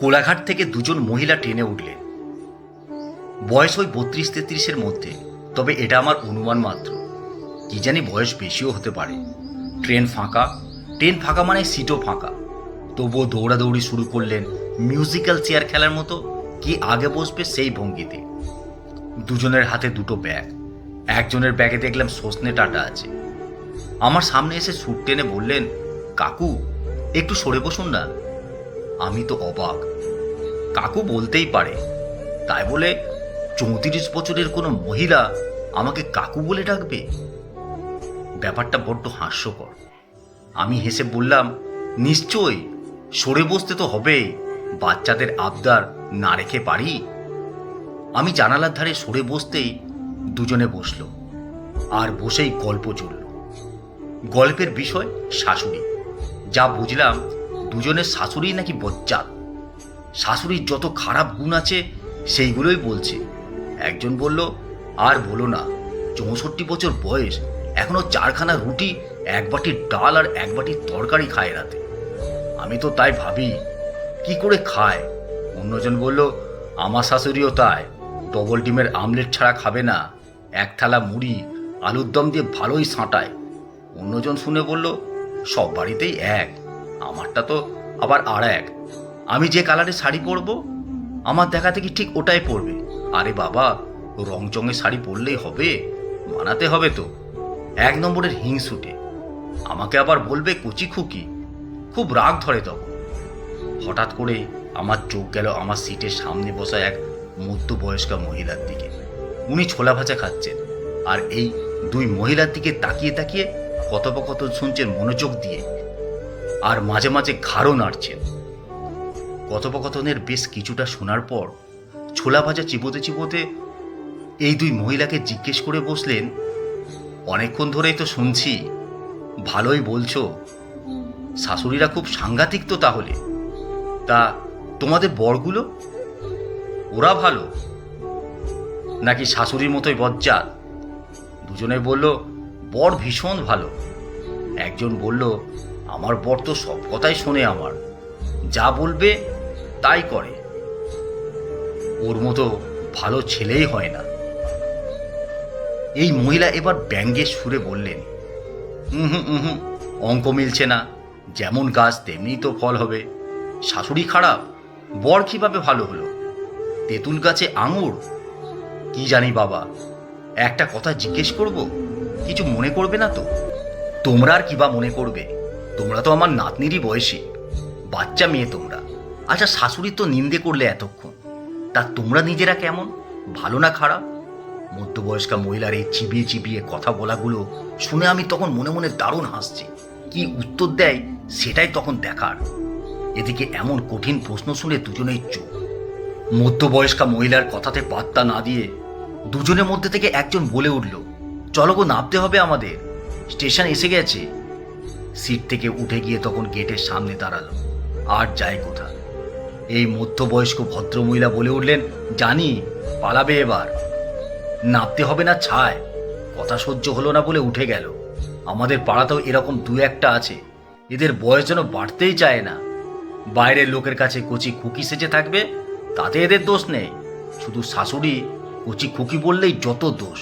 কোলাঘাট থেকে দুজন মহিলা ট্রেনে উঠলেন। বয়স ওই 32-33-এর মধ্যে, তবে এটা আমার অনুমান মাত্র। কি জানি বয়স বেশিও হতে পারে। ট্রেন ফাঁকা মানে সিটও ফাঁকা। তবুও দৌড়াদৌড়ি শুরু করলেন মিউজিক্যাল চেয়ার খেলার মতো, কি আগে বসবে সেই ভঙ্গিতে। দুজনের হাতে দুটো ব্যাগ। একজনের ব্যাগে দেখলাম সজনে ডাঁটা আছে। আমার সামনে এসে সুট টেনে বললেন, কাকু একটু সরে বসুন না। আমি তো অবাক। কাকু বলতেই পারে, তাই বলে 34 বছরের কোনো মহিলা আমাকে কাকু বলে ডাকবে? ব্যাপারটা বড্ড হাস্যকর। আমি হেসে বললাম, নিশ্চয়ই, সরে বসতে তো হবেই, বাচ্চাদের আবদার না রেখে পারি। আমি জানালার ধারে সরে বসতেই দুজনে বসলো, আর বসেই গল্প চলল। গল্পের বিষয় শাশুড়ি। যা বুঝলাম, দুজনের শাশুড়ি নাকি বজ্জাত। শাশুড়ির যত খারাপ গুণ আছে সেইগুলোই বলছে। একজন বলল, আর বলো না, 64 বছর বয়স, এখনো 4খানা রুটি, 1 বাটি ডাল আর 1 বাটি তরকারি খায় রাতে। আমি তো তাই ভাবি, কি করে খায়। অন্যজন বলল, আমার শাশুড়িও তাই, ডবল ডিমের আমলেট ছাড়া খাবে না, 1 থালা মুড়ি আলুর দম দিয়ে ভালোই সাঁটায়। অন্যজন শুনে বলল, সব বাড়িতেই এক, আমারটা তো আবার আর এক। আমি যে কালারের শাড়ি পরবো, আমার দেখা থেকে ঠিক ওটাই পরবে। আরে বাবা, রংচঙের শাড়ি পরলেই হবে? মানাতে হবে তো। 1 নম্বরের হিংসুটে। আমাকে আবার বলবে কচি খুকি। খুব রাগ ধরে তখন। হঠাৎ করে আমার চোখ গেল আমার সিটের সামনে বসা এক মধ্যবয়স্কা মহিলার দিকে। উনি ছোলা ভাজা খাচ্ছেন, আর এই 2 মহিলার দিকে তাকিয়ে তাকিয়ে কথোপকথন শুনছেন মনোযোগ দিয়ে, আর মাঝে মাঝে ঘাড়ও নাড়ছেন। কথোপকথনের বেশ কিছুটা শোনার পর ছোলা ভাজা চিবোতে চিবোতে এই 2 মহিলাকে জিজ্ঞেস করে বসলেন, অনেকক্ষণ ধরেই তো শুনছি, ভালোই বলছো। শাশুড়িরা খুব সাংঘাতিক তো তাহলে। তা তোমাদের বরগুলো, ওরা ভালো নাকি শাশুড়ির মতোই বজ্জাত? দুজনে বলল, বর ভীষণ ভালো। একজন বলল, আমার বর তো সব কথাই শোনে, আমার যা বলবে তাই করে, ওর মতো ভালো ছেলেই হয় না। এই মহিলা এবার ব্যঙ্গের সুরে বললেন, অঙ্ক মিলছে না, যেমন গাছ তেমনি তো ফল হবে। শাশুড়ি খারাপ, বর কিভাবে ভালো হলো? তেঁতুল গাছে আঙুর? কি জানি বাবা। একটা কথা জিজ্ঞেস করব, কিছু মনে করবে না তো? তোমরা আর কিবা মনে করবে, তোমরা তো আমার নাতনিরই বয়সী, বাচ্চা মেয়ে তোমরা। আচ্ছা, শাশুড়ি তো নিন্দে করলে এতক্ষণ, তা তোমরা নিজেরা কেমন, ভালো না খারাপ? মধ্যবয়স্কা মহিলার এই চিবিয়ে চিবিয়ে কথা বলাগুলো শুনে আমি তখন মনে মনে দারুণ হাসছি। কি উত্তর দেয় সেটাই তখন দেখার। এদিকে এমন কঠিন প্রশ্ন শুনে দুজনেই চুপ। মধ্যবয়স্কা মহিলার কথাতে পাত্তা না দিয়ে দুজনের মধ্যে থেকে একজন বলে উঠল, চলো গো, নামতে হবে আমাদের, স্টেশন এসে গেছে। সিট থেকে উঠে গিয়ে তখন গেটের সামনে দাঁড়ালো। আর যায় কোথা। এই মধ্যবয়স্ক ভদ্রমহিলা বলে উঠলেন, জানি, পালাবে এবার। নামতে হবে না ছায়। কথা সহ্য হলো না বলে উঠে গেল। আমাদের পাড়াতেও এরকম 2-1টা আছে, এদের বয়স যেন বাড়তেই চায় না। বাইরের লোকের কাছে কচি খুকি সেজে থাকবে, তাতে এদের দোষ নেই। শুধু শাশুড়ি কচি খুকি বললেই যত দোষ।